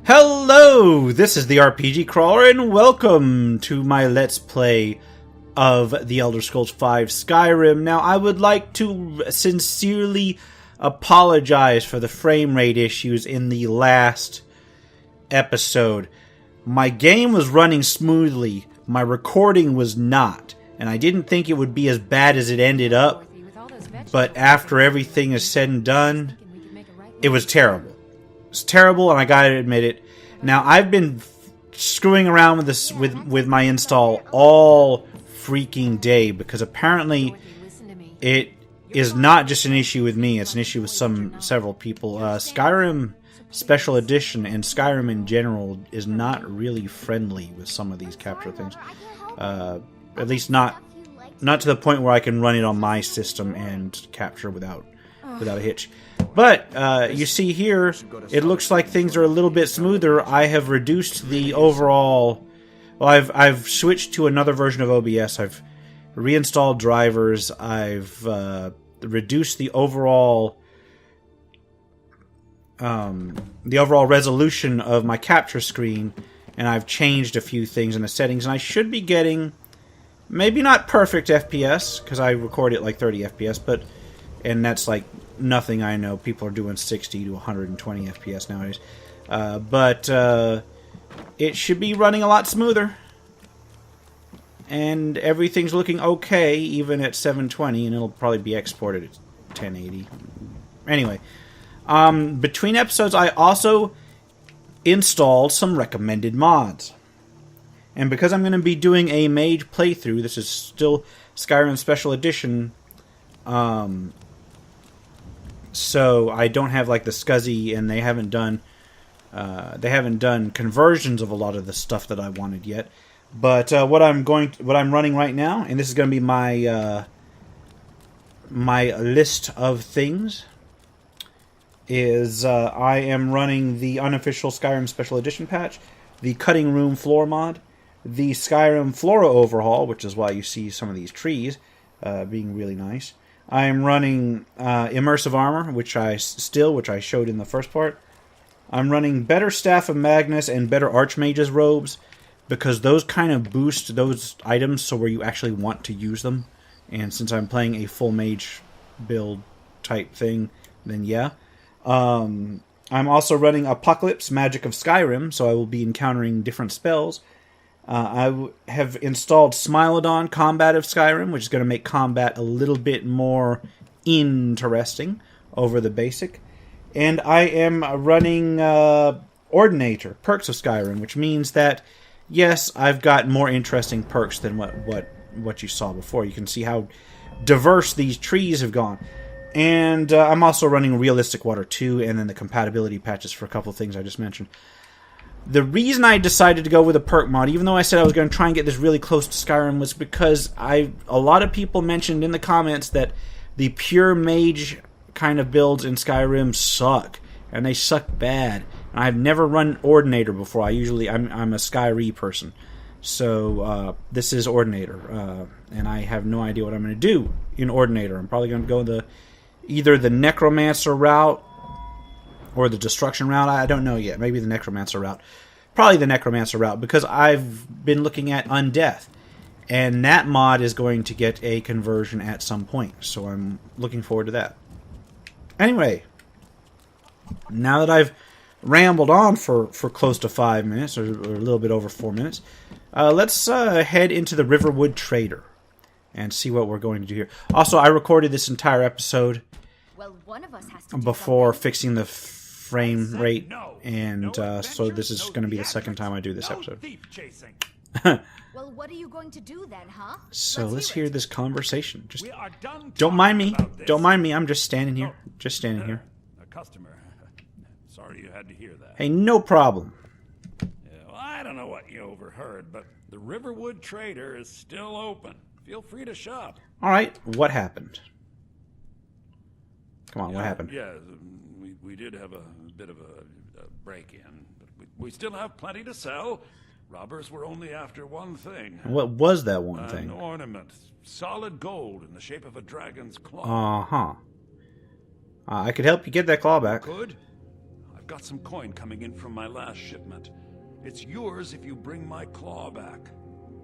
Hello, this is the RPG Crawler, and welcome to my Let's Play of The Elder Scrolls V Skyrim. Now, I would like to sincerely apologize for the frame rate issues in the last episode. My game was running smoothly, my recording was not, and I didn't think it would be as bad as it ended up, but after everything is said and done, it was terrible. It's terrible, and I gotta admit it. Now, I've been screwing around with this with my install all freaking day because apparently it is not just an issue with me; it's an issue with several people. Skyrim Special Edition and Skyrim in general is not really friendly with some of these capture things. At least not to the point where I can run it on my system and capture without a hitch. But you see here, it looks like things are a little bit smoother. I have reduced the overall. Well, I've switched to another version of OBS. I've reinstalled drivers. I've reduced the overall resolution of my capture screen, and I've changed a few things in the settings. And I should be getting maybe not perfect FPS because I record it like 30 FPS, and that's like nothing. I know people are doing 60 to 120 FPS nowadays, but it should be running a lot smoother, and everything's looking okay even at 720, and it'll probably be exported at 1080. Anyway, between episodes I also installed some recommended mods, and because I'm going to be doing a mage playthrough, this is still Skyrim Special Edition, so I don't have like the SCSI, and they haven't done conversions of a lot of the stuff that I wanted yet. But what I'm running right now, and this is going to be my my list of things, is I am running the Unofficial Skyrim Special Edition patch, the Cutting Room Floor mod, the Skyrim Flora Overhaul, which is why you see some of these trees being really nice. I am running Immersive Armor, which I showed in the first part. I'm running better Staff of Magnus and better Archmages robes, because those kind of boost those items so where you actually want to use them. And since I'm playing a full mage build type thing, then yeah. I'm also running Apocalypse Magic of Skyrim, so I will be encountering different spells. I have installed Smilodon Combat of Skyrim, which is going to make combat a little bit more interesting over the basic. And I am running Ordinator, Perks of Skyrim, which means that, yes, I've got more interesting perks than what you saw before. You can see how diverse these trees have gone. And I'm also running Realistic Water 2, and then the compatibility patches for a couple of things I just mentioned. The reason I decided to go with a perk mod, even though I said I was going to try and get this really close to Skyrim, was because a lot of people mentioned in the comments that the pure mage kind of builds in Skyrim suck, and they suck bad. And I've never run Ordinator before. I'm a Skyrim person, so this is Ordinator, and I have no idea what I'm going to do in Ordinator. I'm probably going to go either the Necromancer route or the Destruction route. I don't know yet. Maybe the Necromancer route. Probably the Necromancer route, because I've been looking at Undeath, and that mod is going to get a conversion at some point, so I'm looking forward to that. Anyway, now that I've rambled on for close to 5 minutes, or a little bit over 4 minutes, let's head into the Riverwood Trader and see what we're going to do here. Also, I recorded this entire episode before fixing the frame rate, and so this is going to be the second time I do this episode. Well, what are you going to do then, huh? So let's hear this conversation. Just don't mind me. Don't mind me. I'm just standing here. A customer. Sorry you had to hear that. Hey, no problem. Yeah, well, I don't know what you overheard, but the Riverwood Trader is still open. Feel free to shop. All right, what happened? Come on, what happened? Yeah, we did have a bit of a break-in, but we still have plenty to sell. Robbers were only after one thing. What was that one thing? An ornament. Solid gold in the shape of a dragon's claw. Uh-huh. I could help you get that claw back. Good? I've got some coin coming in from my last shipment. It's yours if you bring my claw back.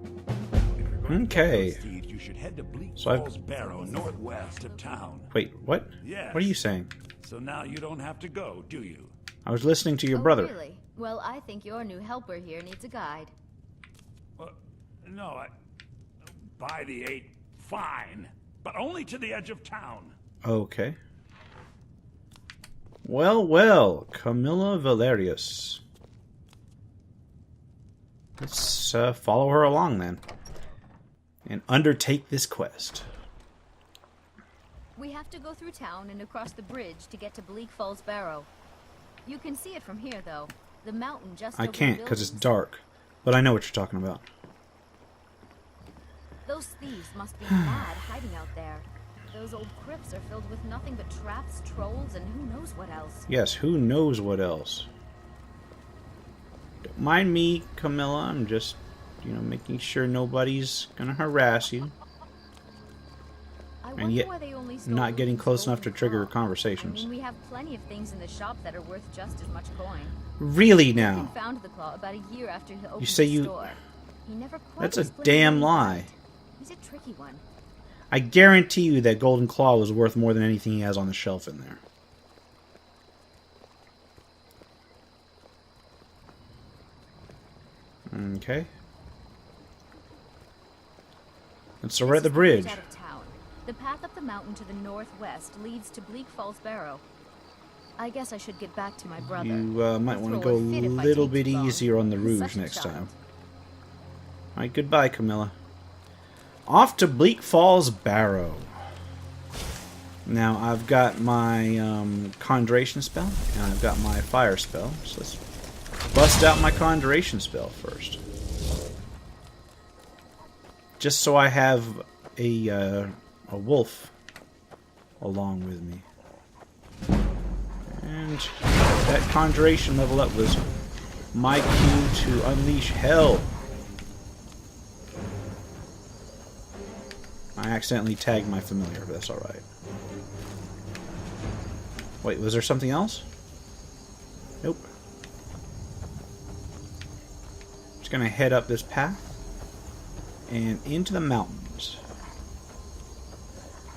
If you're going to get those thieves, you should head to Bleak Falls Barrow, northwest of town. Wait, what? Yes. What are you saying? So now you don't have to go, do you? I was listening to your brother. Really? Well, I think your new helper here needs a guide. No, by the 8, fine. But only to the edge of town. Okay. Well, well, Camilla Valerius. Let's follow her along then. And undertake this quest. We have to go through town and across the bridge to get to Bleak Falls Barrow. You can see it from here, though. The mountain just I over can't the because it's buildings. dark. But I know what you're talking about. Those thieves must be mad hiding out there. Those old crypts are filled with nothing but traps, trolls, and who knows what else. Yes, who knows what else. Don't mind me, Camilla. I'm just, making sure nobody's gonna harass you. I And yet, why they only stole not getting close enough to golden trigger claw. conversations. I mean, we have plenty of things in the shop that are worth just as much coin. Really He now? found the claw about a year after he opened say the you- store. He never quite That's a explained damn what he lie. found. He's a tricky one. I guarantee you that Golden Claw was worth more than anything he has on the shelf in there. Okay. And so we're at the bridge. Out of town. The path up the mountain to the northwest leads to Bleak Falls Barrow. I guess I should get back to my brother. You might want to Throw go a a fit if I little take bit too long. easier on the He's rouge such a next child. time. Alright, goodbye, Camilla. Off to Bleak Falls Barrow. Now, I've got my Conjuration spell, and I've got my Fire spell. So let's bust out my Conjuration spell first. Just so I have a wolf along with me. And that Conjuration level up was my cue to unleash hell. I accidentally tagged my familiar, but that's alright. Wait, was there something else? Nope. Just gonna head up this path and into the mountains.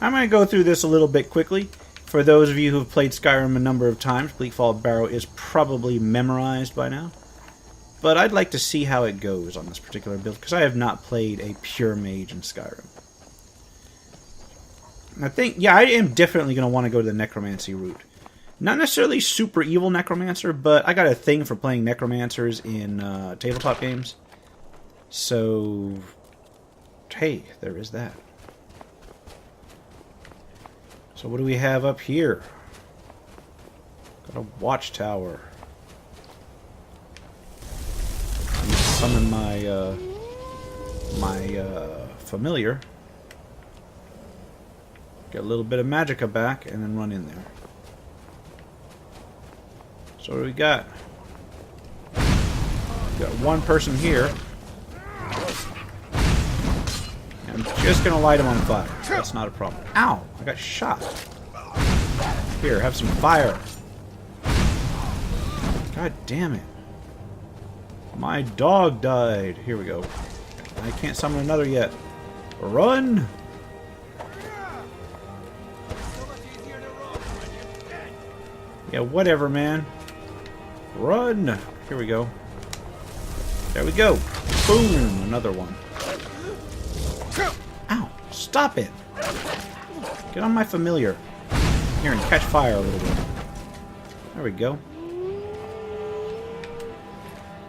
I'm gonna go through this a little bit quickly. For those of you who have played Skyrim a number of times, Bleak Falls Barrow is probably memorized by now. But I'd like to see how it goes on this particular build, because I have not played a pure mage in Skyrim. I think, yeah, I am definitely going to want to go to the necromancy route. Not necessarily super evil necromancer, but I got a thing for playing necromancers in tabletop games. So, hey, there is that. So what do we have up here? Got a watchtower. I'm gonna summon my familiar. Get a little bit of magicka back, and then run in there. So what do we got? We got one person here. I'm just gonna light him on fire. That's not a problem. Ow! I got shot. Here, have some fire. God damn it. My dog died. Here we go. I can't summon another yet. Run! Yeah, whatever, man. Run! Here we go. There we go. Boom! Another one. Ow! Stop it! Get on my familiar. Here, and catch fire a little bit. There we go.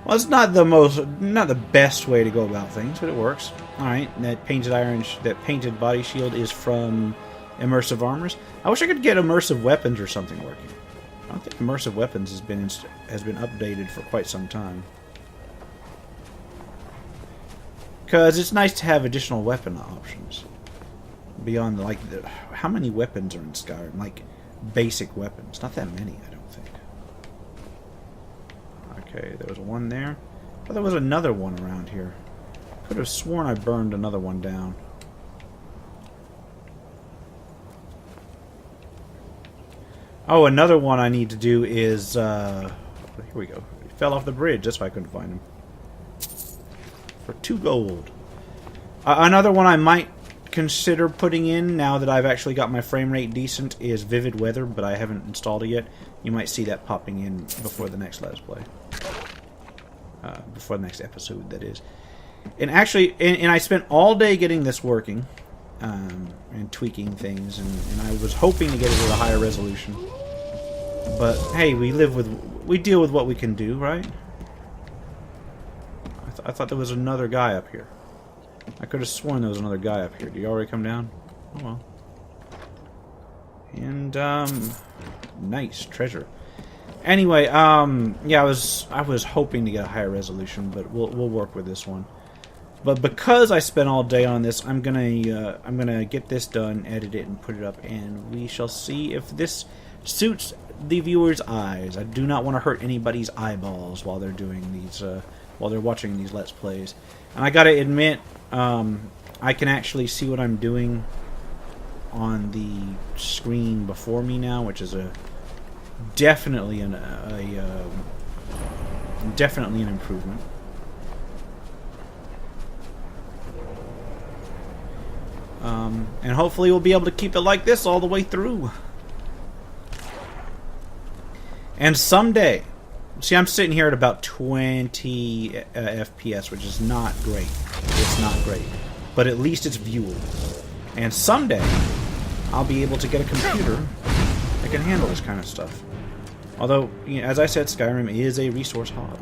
Well, it's not the best way to go about things, but it works. Alright, that painted body shield is from Immersive Armors. I wish I could get immersive weapons or something working. I don't think immersive weapons has been updated for quite some time. Because it's nice to have additional weapon options. Beyond, like, how many weapons are in Skyrim? Like, basic weapons. Not that many, I don't think. Okay, there was one there. Oh, there was another one around here. Could have sworn I burned another one down. Oh, another one I need to do is... here we go. He fell off the bridge. That's why I couldn't find him. For 2 gold. Another one I might consider putting in, now that I've actually got my frame rate decent, is Vivid Weather, but I haven't installed it yet. You might see that popping in before the next Let's Play. Before the next episode, that is. And actually, and I spent all day getting this working, and tweaking things, and I was hoping to get it at a higher resolution. But hey, we deal with what we can do, right? I thought there was another guy up here. I could have sworn there was another guy up here. Did you already come down? Oh well. And nice treasure. Anyway, yeah, I was hoping to get a higher resolution, but we'll work with this one. But because I spent all day on this, I'm gonna get this done, edit it, and put it up, and we shall see if this suits the viewer's eyes. I do not want to hurt anybody's eyeballs while they're doing these, while they're watching these Let's Plays. And I gotta admit, I can actually see what I'm doing on the screen before me now, which is definitely an improvement. And hopefully we'll be able to keep it like this all the way through. And someday, see, I'm sitting here at about 20 FPS, which is not great. It's not great. But at least it's viewable. And someday, I'll be able to get a computer that can handle this kind of stuff. Although, you know, as I said, Skyrim is a resource hog.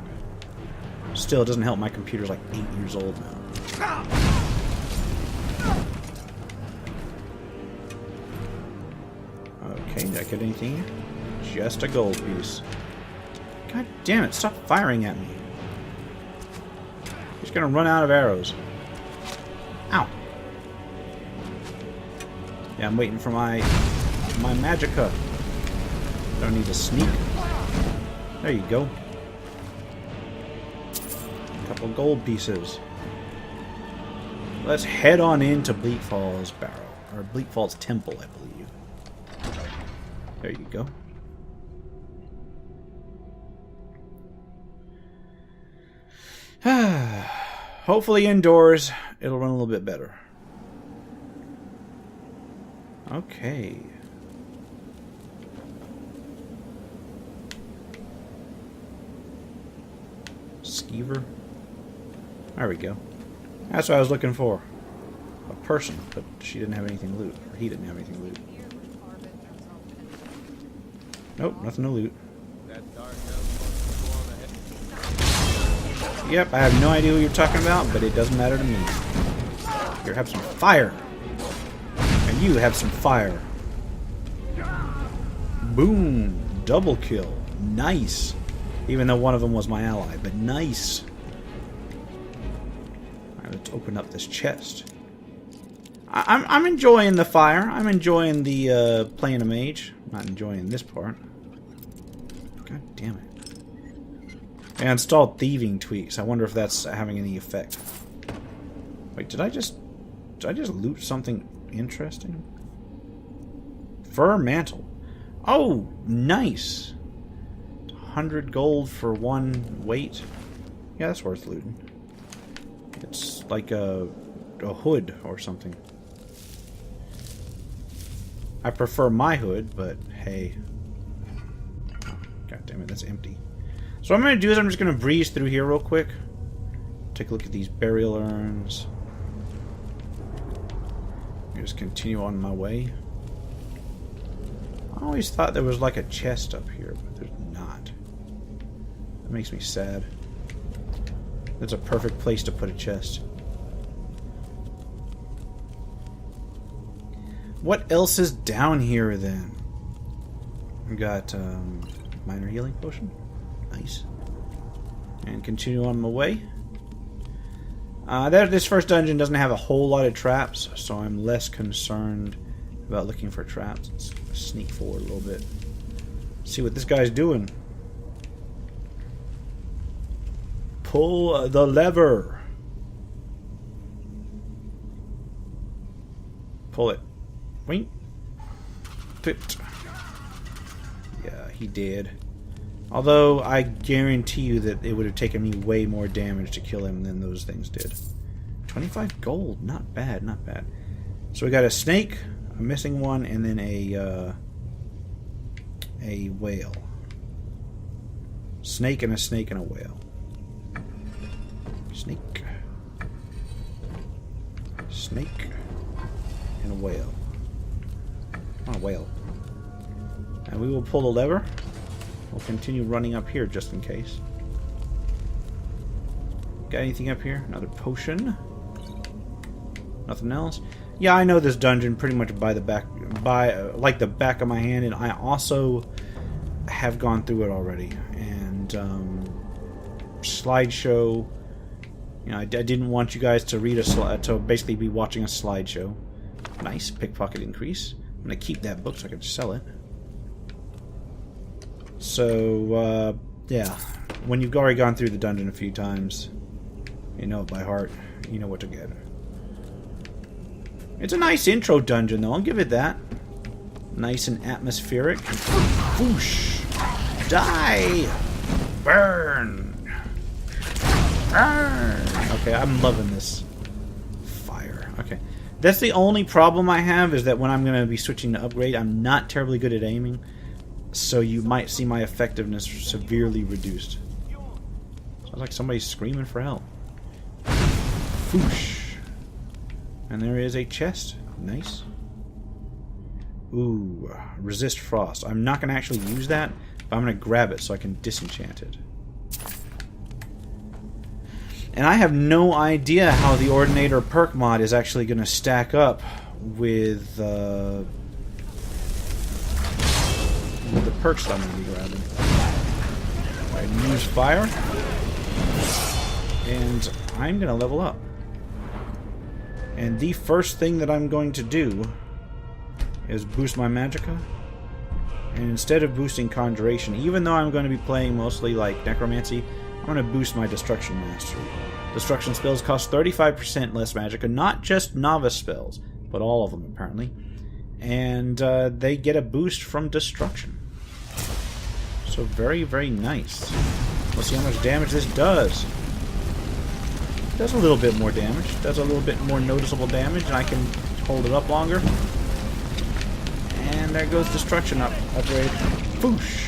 Still, it doesn't help my computer's like 8 years old now. Okay, did I get anything here? Just a gold piece. God damn it, stop firing at me. He's gonna run out of arrows. Ow. Yeah, I'm waiting for my magicka. Don't need to sneak. There you go. A couple gold pieces. Let's head on into Bleak Falls Barrow. Or Bleak Falls Temple, I believe. There you go. Hopefully indoors it'll run a little bit better. Okay. Skeever. There we go. That's what I was looking for. A person, but she didn't have anything to loot. Or he didn't have anything to loot. Nope, nothing to loot. Yep, I have no idea what you're talking about, but it doesn't matter to me. Here, have some fire. And you have some fire. Boom. Double kill. Nice. Even though one of them was my ally, but nice. Alright, let's open up this chest. I'm enjoying the fire. I'm enjoying the playing a mage. I'm not enjoying this part. God damn it. I installed thieving tweaks. I wonder if that's having any effect. Wait, did I just loot something interesting? Fur mantle. Oh, nice. 100 gold for 1 weight. Yeah, that's worth looting. It's like a hood or something. I prefer my hood, but hey. Oh, God damn it, that's empty. So what I'm going to do is I'm just going to breeze through here real quick. Take a look at these burial urns. Just continue on my way. I always thought there was like a chest up here, but there's not. That makes me sad. That's a perfect place to put a chest. What else is down here then? We got minor healing potion. Nice. And continue on my way. This first dungeon doesn't have a whole lot of traps, so I'm less concerned about looking for traps. Let's sneak forward a little bit. See what this guy's doing. Pull the lever. Pull it. Wait. Fit. he did. Although, I guarantee you that it would have taken me way more damage to kill him than those things did. 25 gold. Not bad, not bad. So we got a snake, a missing one, and then a whale. Snake and a whale. Snake. Snake. And a whale. Oh, a whale. And we will pull the lever. We'll continue running up here just in case. Got anything up here? Another potion. Nothing else? Yeah, I know this dungeon pretty much by the back of my hand, and I also have gone through it already. And slideshow. You know, I didn't want you guys to read to basically be watching a slideshow. Nice pickpocket increase. I'm gonna keep that book so I can sell it. So yeah, when you've already gone through the dungeon a few times, you know it by heart. You know what to get. It's a nice intro dungeon, though. I'll give it that. Nice and atmospheric. Whoosh! Die! Burn! Burn! Okay, I'm loving this. Fire. Okay. That's the only problem I have, is that when I'm going to be switching to upgrade, I'm not terribly good at aiming. So you might see my effectiveness severely reduced. Sounds like somebody's screaming for help. Whoosh! And there is a chest. Nice. Ooh, resist frost. I'm not going to actually use that, but I'm going to grab it so I can disenchant it. And I have no idea how the Ordinator perk mod is actually going to stack up with the perks that I'm going to be grabbing. I use fire, and I'm going to level up. And the first thing that I'm going to do is boost my magicka. And instead of boosting conjuration, even though I'm going to be playing mostly like necromancy, I'm going to boost my destruction mastery. Destruction spells cost 35% less magicka, not just novice spells, but all of them apparently. And they get a boost from destruction. So very, very nice. Let's see how much damage this does. Does a little bit more damage. Does a little bit more noticeable damage, and I can hold it up longer. And there goes destruction upgrade. Boosh!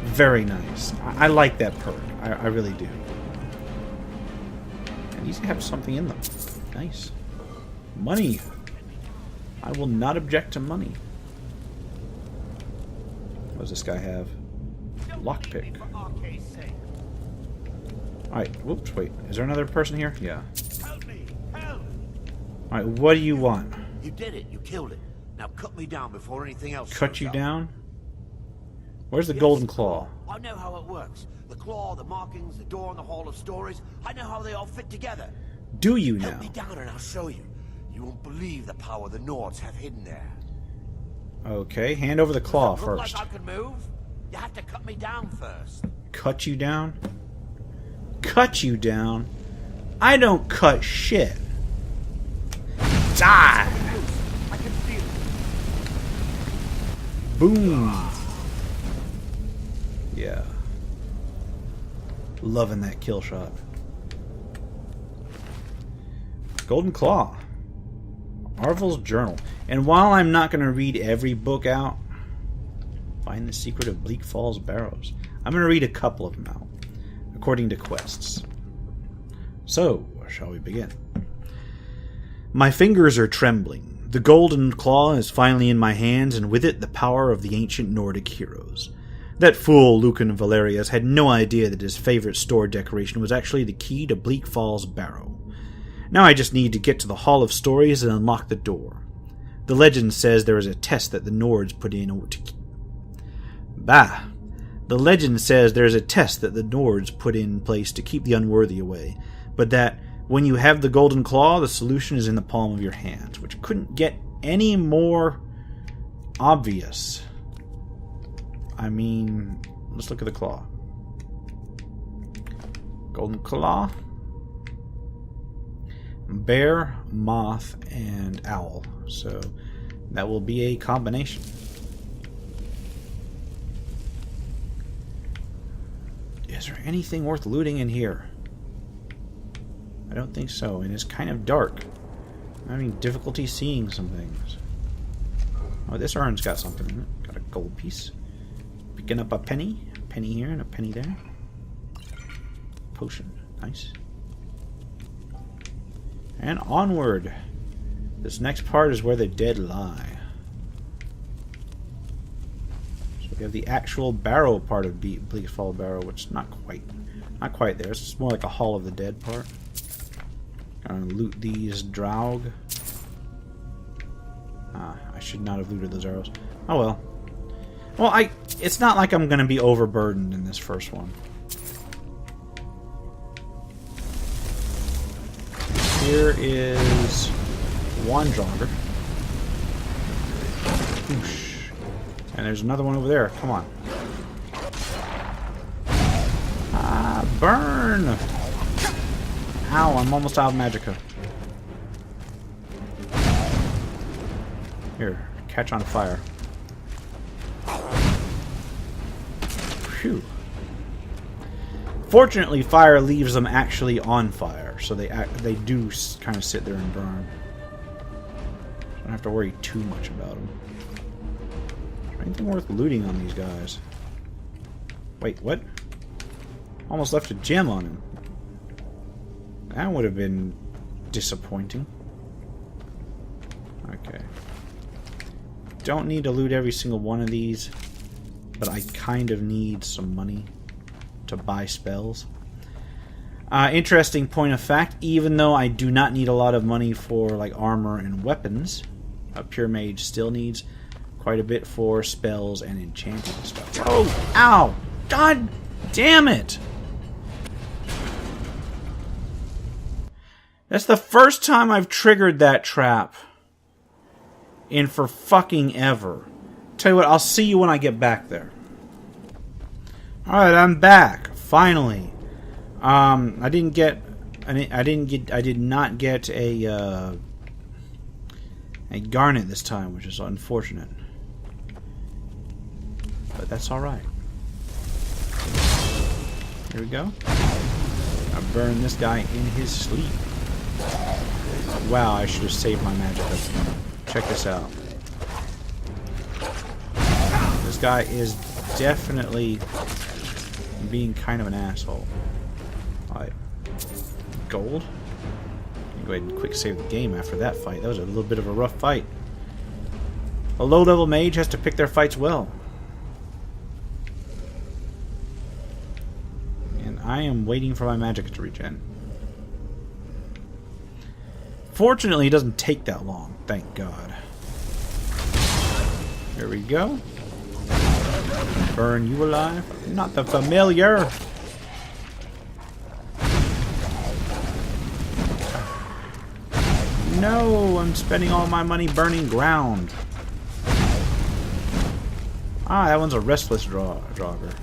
Very nice. I like that perk. I really do. And these have something in them. Nice. Money. I will not object to money. What does this guy have? Lockpick. Alright, whoops, wait. Is there another person here? Yeah. Help me! Help! Alright, what do you want? You did it. You killed it. Now cut me down before anything else Cut shows you up. down? Where's the Yes, golden claw? I know how it works. The claw, the markings, the door in the Hall of Stories. I know how they all fit together. Do you Help now? me down and I'll show you. You won't believe the power the Nords have hidden there. Okay, hand over the claw Does it look first. like I can move? You have to cut me down first. Cut you down? Cut you down? I don't cut shit. Die! I can feel it. Boom! Yeah. Loving that kill shot. Golden Claw. Arvel's Journal. And while I'm not going to read every book out, find the secret of Bleak Falls Barrows. I'm going to read a couple of them out, according to quests. So, shall we begin? My fingers are trembling. The golden claw is finally in my hands, and with it the power of the ancient Nordic heroes. That fool Lucan Valerius had no idea that his favorite store decoration was actually the key to Bleak Falls Barrow. Now I just need to get to the Hall of Stories and unlock the door. The legend says there is a test that the Nords put in to keep. The legend says there is a test that the Nords put in place to keep the unworthy away, but that when you have the golden claw, the solution is in the palm of your hand, which couldn't get any more obvious. I mean, let's look at the claw. Golden claw. Bear, moth, and owl. So that will be a combination. Is there anything worth looting in here? I don't think so, and it's kind of dark. I'm having difficulty seeing some things. Oh, this urn's got something in it. Got a gold piece. Picking up a penny. A penny here and a penny there. Potion. Nice. And onward. This next part is where the dead lie. So we have the actual Barrow part of Bleak Falls Barrow, which is not quite there. It's more like a Hall of the Dead part. Gonna loot these Draug. I should not have looted those arrows. Oh well. Well, it's not like I'm gonna be overburdened in this first one. Here is one Draugr. Whoosh. And there's another one over there. Come on. Burn! Ow, I'm almost out of magicka. Here, catch on fire. Phew. Fortunately, fire leaves them actually on fire, so they do kind of sit there and burn. I don't have to worry too much about them. Is there anything worth looting on these guys? Wait, what? Almost left a gem on him. That would have been disappointing. Okay. Don't need to loot every single one of these, but I kind of need some money to buy spells. Interesting point of fact, even though I do not need a lot of money for like armor and weapons, a pure mage still needs quite a bit for spells and enchanting stuff. Oh! Ow! God damn it! That's the first time I've triggered that trap in for fucking ever. Tell you what, I'll see you when I get back there. Alright, I'm back. Finally. I did not get a garnet this time, which is unfortunate. But that's alright. Here we go. I burn this guy in his sleep. Wow, I should have saved my magic. Check this out. This guy is definitely being kind of an asshole. Alright. Gold? Go ahead and quick save the game after that fight. That was a little bit of a rough fight. A low-level mage has to pick their fights well. And I am waiting for my magic to regen. Fortunately, it doesn't take that long. Thank God. Here we go. Burn you alive. Not the familiar. No, I'm spending all my money burning ground. Ah, that one's a restless Draugr.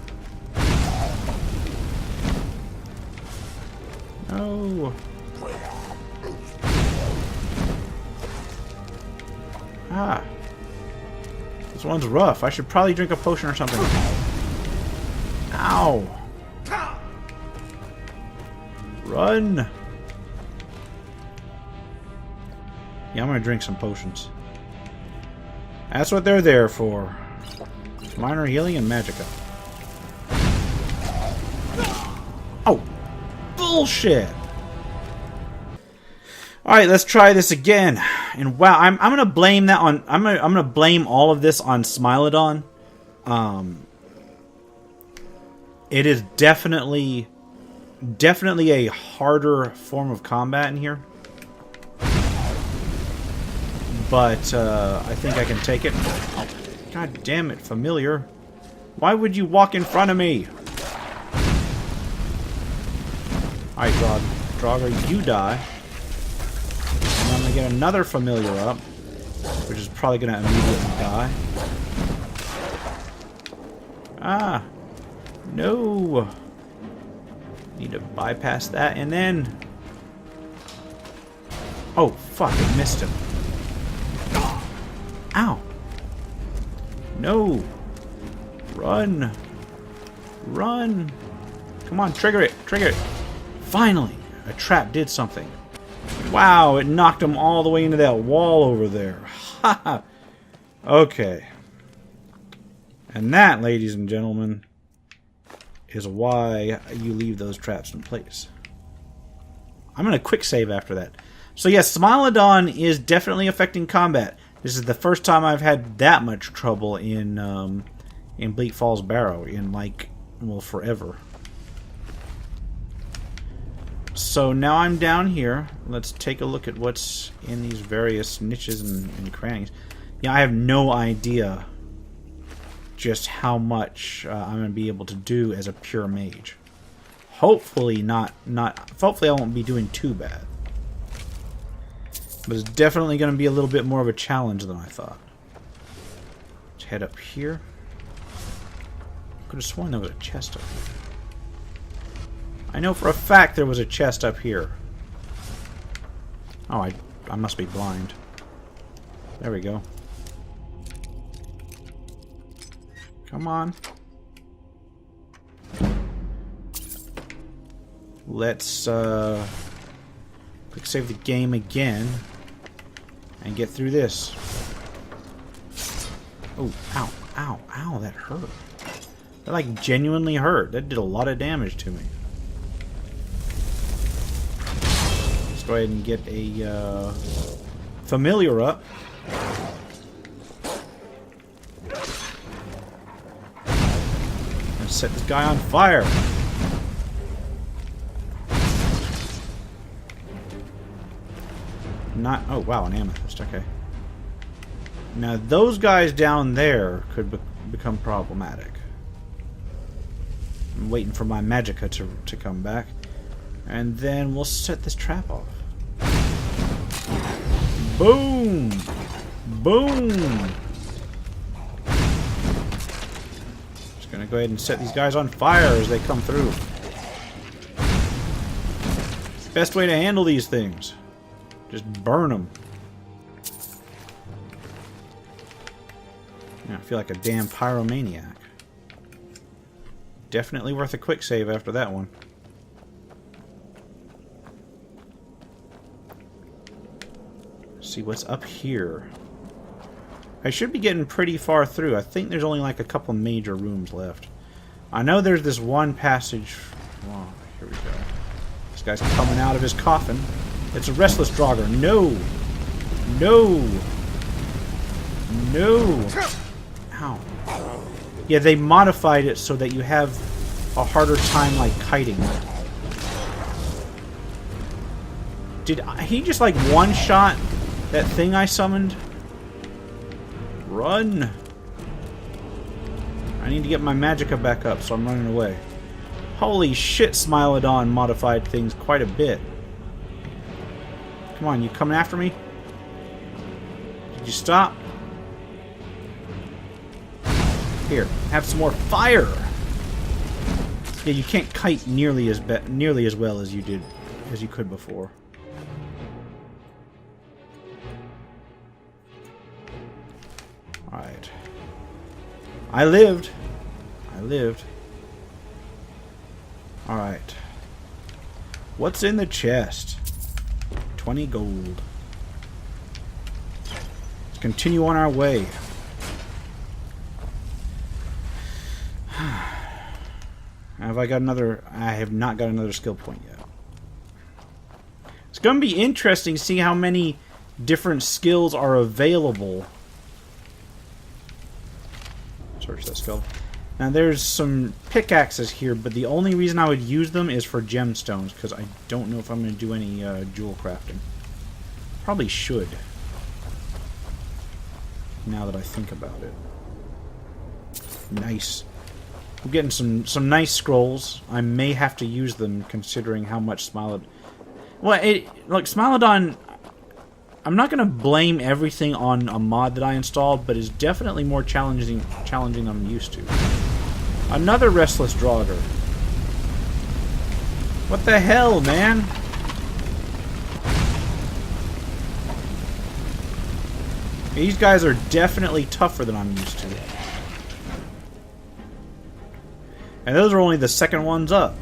No. Ah. This one's rough. I should probably drink a potion or something. Ow. Run. Yeah, I'm gonna drink some potions. That's what they're there for. Minor healing and magicka. Oh. Bullshit. Alright, let's try this again. And wow, I'm gonna blame that on I'm gonna blame all of this on Smilodon. It is definitely a harder form of combat in here. But I think I can take it. Oh, God damn it, familiar. Why would you walk in front of me? Alright, Draugr, you die. And I'm gonna get another familiar up, which is probably gonna immediately die. Ah! No! Need to bypass that, and then... Oh, fuck, I missed him. Ow! No! Run! Run! Come on, trigger it. Trigger it. Finally, a trap did something. Wow, it knocked him all the way into that wall over there. Ha! Okay. And that, ladies and gentlemen, is why you leave those traps in place. I'm going to quick save after that. So yes, Smilodon is definitely affecting combat. This is the first time I've had that much trouble in Bleak Falls Barrow in, like, well, forever. So now I'm down here. Let's take a look at what's in these various niches and crannies. Yeah, I have no idea just how much I'm going to be able to do as a pure mage. Hopefully hopefully I won't be doing too bad. But it's definitely going to be a little bit more of a challenge than I thought. Let's head up here. Could have sworn there was a chest up here. I know for a fact there was a chest up here. Oh, I must be blind. There we go. Come on. Let's quick save the game again and get through this. Oh, ow, ow, ow, that hurt. That like genuinely hurt. That did a lot of damage to me. Let's go ahead and get a familiar up. Let's set this guy on fire. Not, oh wow, an amethyst, okay. Now those guys down there could become problematic. I'm waiting for my magicka to come back. And then we'll set this trap off. Boom! Boom! Just gonna go ahead and set these guys on fire as they come through. Best way to handle these things. Just burn them. Yeah, I feel like a damn pyromaniac. Definitely worth a quick save after that one. See what's up here. I should be getting pretty far through. I think there's only like a couple major rooms left. I know there's this one passage. Oh, here we go. This guy's coming out of his coffin. It's a restless Draugr. No! No! No! Ow. Yeah, they modified it so that you have a harder time, like, kiting. Did he just, like, one-shot that thing I summoned? Run! I need to get my magicka back up, so I'm running away. Holy shit, Smilodon modified things quite a bit. Come on, you coming after me? Did you stop? Here, have some more fire. Yeah, you can't kite nearly as well as you could before. All right. I lived. I lived. All right. What's in the chest? 20 gold. Let's continue on our way. Have I got another? I have not got another skill point yet. It's going to be interesting to see how many different skills are available. Search that skill. Now there's some pickaxes here, but the only reason I would use them is for gemstones, because I don't know if I'm going to do any jewel crafting. Probably should. Now that I think about it. Nice. I'm getting some nice scrolls. I may have to use them considering how much Smilodon... Well, look, Smilodon... I'm not going to blame everything on a mod that I installed, but it's definitely more challenging than I'm used to. Another restless Draugr. What the hell, man? These guys are definitely tougher than I'm used to. And those are only the second ones up.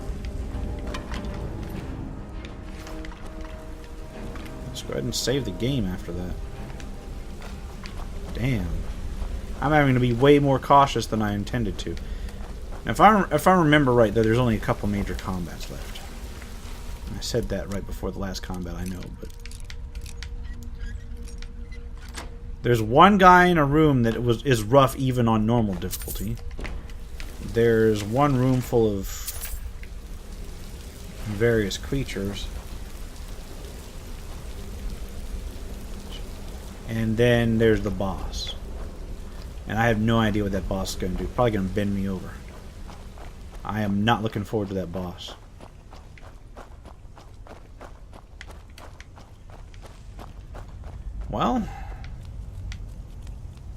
Let's go ahead and save the game after that. Damn. I'm having to be way more cautious than I intended to. Now, if I remember right, though, there's only a couple major combats left. I said that right before the last combat, I know, but... There's one guy in a room that is rough even on normal difficulty. There's one room full of various creatures. And then there's the boss. And I have no idea what that boss is going to do. Probably going to bend me over. I am not looking forward to that boss. Well,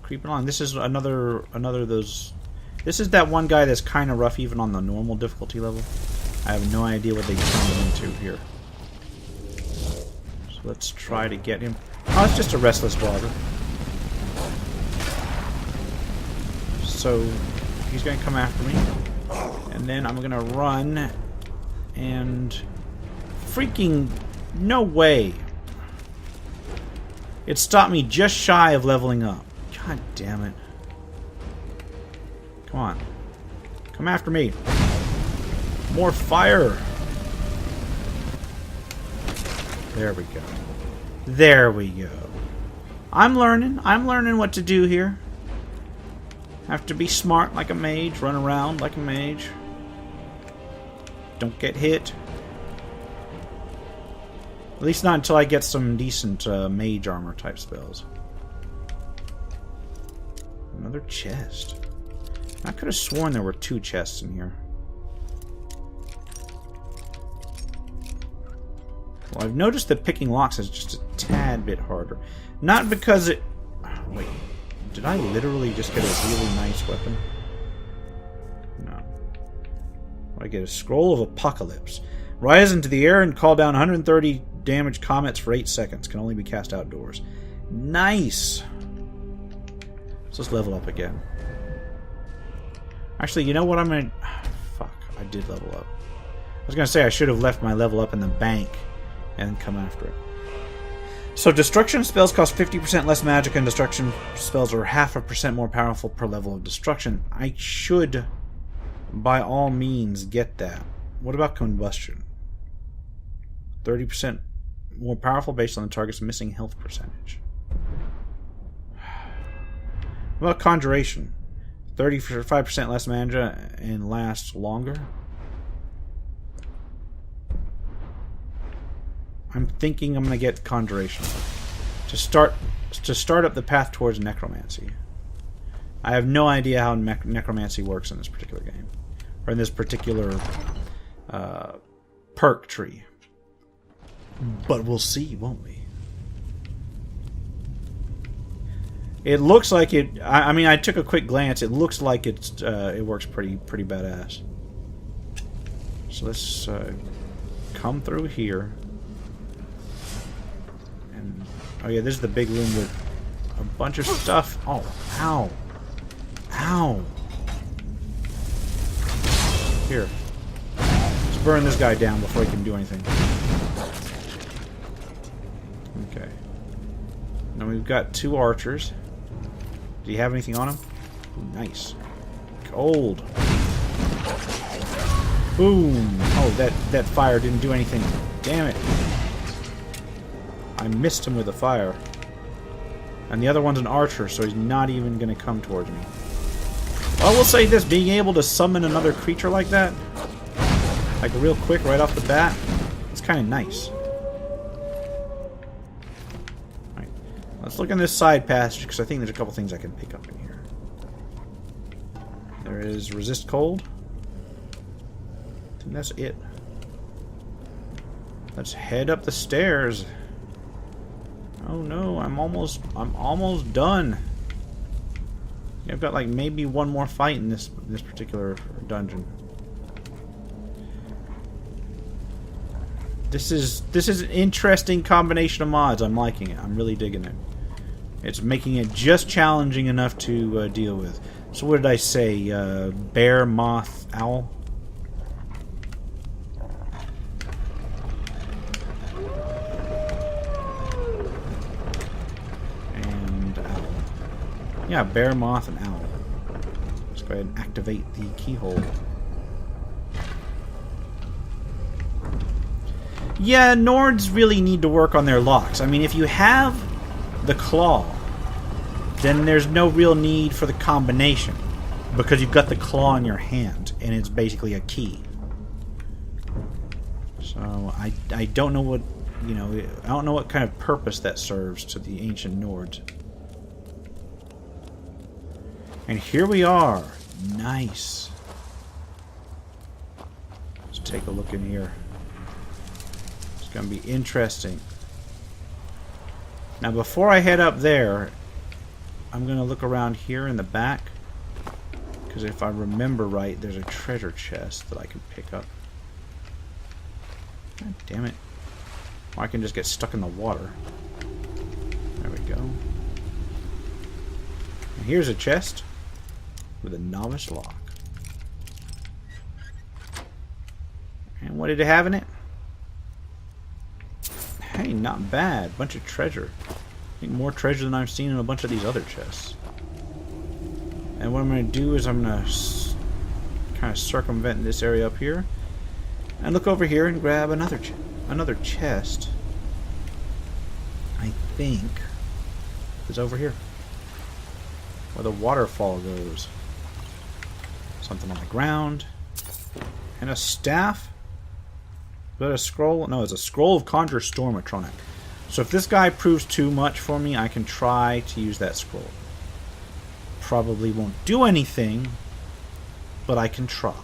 creeping along. This is another of those. This is that one guy that's kind of rough even on the normal difficulty level. I have no idea what they turned him into here. So let's try to get him. Oh, it's just a restless dweller. So he's going to come after me, and then I'm going to run, and freaking no way! It stopped me just shy of leveling up. God damn it. Come on. Come after me. More fire. There we go. There we go. I'm learning. I'm learning what to do here. Have to be smart like a mage. Run around like a mage. Don't get hit. At least not until I get some decent mage armor type spells. Another chest. I could have sworn there were 2 chests in here. Well, I've noticed that picking locks is just a tad bit harder. Not because it... Wait. Did I literally just get a really nice weapon? No. I get a Scroll of Apocalypse. Rise into the air and call down 130 damage comets for 8 seconds. Can only be cast outdoors. Nice! So let's level up again. Actually, you know what I'm gonna... Fuck, I did level up. I was gonna say I should have left my level up in the bank and come after it. So destruction spells cost 50% less magic, and destruction spells are 0.5% more powerful per level of destruction. I should, by all means, get that. What about combustion? 30% more powerful based on the target's missing health percentage. What about conjuration? 35% less mana and lasts longer. I'm thinking I'm gonna get conjuration to start up the path towards necromancy. I have no idea how necromancy works in this particular game, or in this particular perk tree. But we'll see, won't we? It looks like it. I mean, I took a quick glance. It looks like it works pretty badass. So let's come through here. And oh yeah, this is the big room with a bunch of stuff. Oh, ow, ow! Here, let's burn this guy down before he can do anything. Okay. Now we've got 2 archers. Do you have anything on him? Ooh, nice. Gold. Boom. Oh, that fire didn't do anything. Damn it. I missed him with the fire. And the other one's an archer, so he's not even going to come towards me. Well, I will say this. Being able to summon another creature like that, like real quick right off the bat, it's kind of nice. Let's look in this side passage, because I think there's a couple things I can pick up in here. There is resist cold. I think that's it. Let's head up the stairs. Oh no, I'm almost done. I've got like maybe one more fight in this particular dungeon. This is an interesting combination of mods. I'm liking it. I'm really digging it. It's making it just challenging enough to deal with. So what did I say? Bear, moth, owl? Yeah, bear, moth, and owl. Let's go ahead and activate the keyhole. Yeah, Nords really need to work on their locks. I mean, if you have the claw, then there's no real need for the combination. Because you've got the claw in your hand, and it's basically a key. So, I don't know what, you know, I don't know what kind of purpose that serves to the ancient Nords. And here we are. Nice. Let's take a look in here. It's going to be interesting. Now, before I head up there, I'm going to look around here in the back. Because if I remember right, there's a treasure chest that I can pick up. God damn it. Or I can just get stuck in the water. There we go. And here's a chest with a novice lock. And what did it have in it? Hey, not bad. Bunch of treasure. I think more treasure than I've seen in a bunch of these other chests. And what I'm going to do is I'm going to kind of circumvent this area up here. And look over here and grab another chest. I think is over here. Where the waterfall goes. Something on the ground. And a staff. Is that a scroll? No, it's a scroll of Conjure Stormatronic. So if this guy proves too much for me, I can try to use that scroll. Probably won't do anything, but I can try.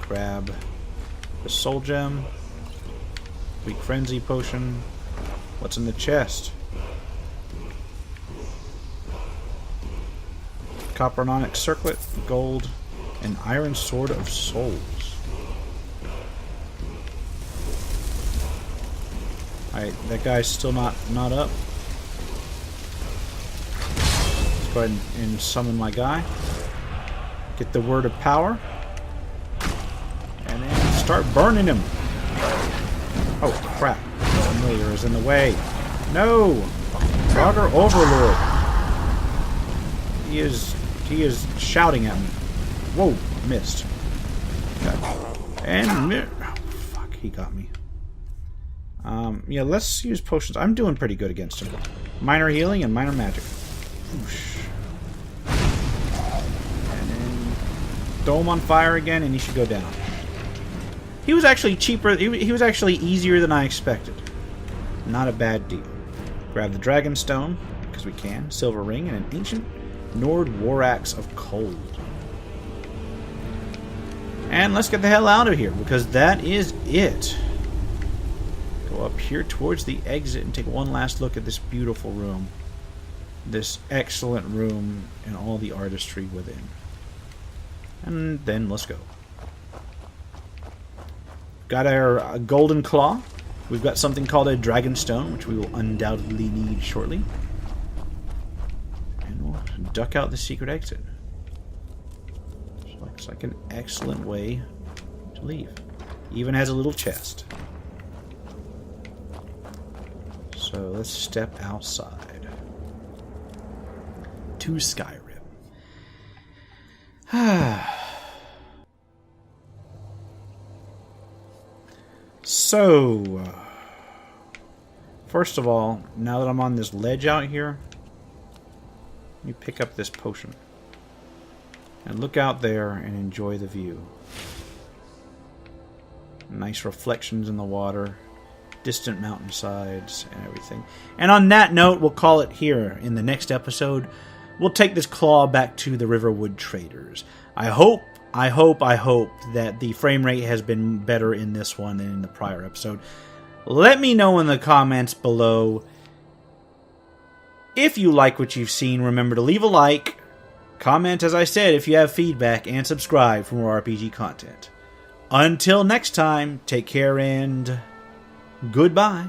Grab the soul gem, weak frenzy potion. What's in the chest? Copper onyx circlet, gold, and iron sword of souls. Alright, that guy's still not up. Go ahead and summon my guy. Get the word of power. And then start burning him. Oh, crap. Familiar is in the way. No! Frogger Overlord. He is shouting at me. Whoa, missed. And oh, fuck, he got me. Yeah, let's use potions. I'm doing pretty good against him. Minor healing and minor magic. Whoosh. Throw him on fire again, and he should go down. He was actually cheaper. He was actually easier than I expected. Not a bad deal. Grab the Dragon Stone, because we can. Silver Ring, and an Ancient Nord War Axe of Cold. And let's get the hell out of here, because that is it. Go up here towards the exit and take one last look at this beautiful room. This excellent room and all the artistry within. And then let's go. Got our golden claw. We've got something called a dragon stone, which we will undoubtedly need shortly. And we'll duck out the secret exit. Which looks like an excellent way to leave. Even has a little chest. So let's step outside to Skyrim. So, first of all, now that I'm on this ledge out here, let me pick up this potion. And look out there and enjoy the view. Nice reflections in the water, distant mountainsides, and everything. And on that note, we'll call it here. In the next episode, we'll take this claw back to the Riverwood Traders. I hope that the frame rate has been better in this one than in the prior episode. Let me know in the comments below. If you like what you've seen, remember to leave a like, comment, as I said, if you have feedback, and subscribe for more RPG content. Until next time, take care and goodbye.